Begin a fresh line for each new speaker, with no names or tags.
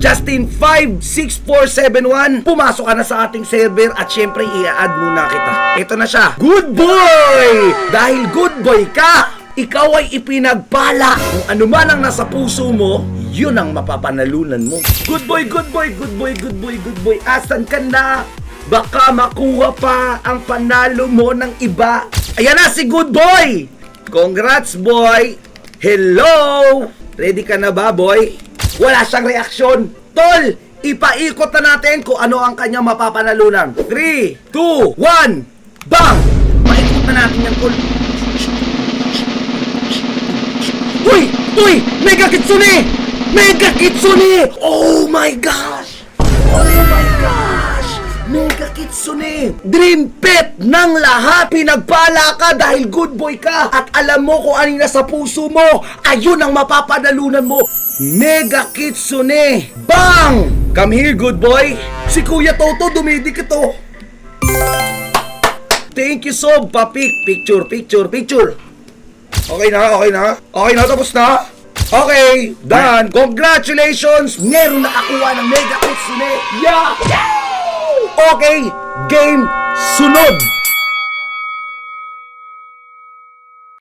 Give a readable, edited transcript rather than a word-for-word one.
Justin56471. Pumasok ka na sa ating server at syempre i-add muna kita. Ito na siya. Good boy! Dahil good boy ka, ikaw ay ipinagpala. Kung ano man ang nasa puso mo, yun ang mapapanalunan mo. Good boy, good boy, good boy, good boy, good boy. Asan ka na? Baka makuha pa ang panalo mo ng iba. Ayan na si good boy! Congrats boy! Hello! Ready ka na ba boy? Wala siyang reaksyon. Tol, ipaikot na natin kung ano ang kanyang mapapanalunan. 3, 2, 1, bang! Paikot na natin yan tol. Uy! Uy! Mega Kitsune! Mega Kitsune! Oh my gosh! Oh my gosh! Mega Kitsune! Dream pet ng lahat! Pinagpala ka dahil good boy ka! At alam mo kung ano yung nasa puso mo! Ayun ang mapapanalunan mo! Mega Kitsune! Bang! Come here, good boy! Si Kuya Toto dumidikit to! Thank you so, papi! Picture, picture, picture! Okay na, okay na? Okay na, tapos na? Okay, done! Congratulations! Meron nakakuha ng Mega Kitsune! Yeah! Okay, game sunod!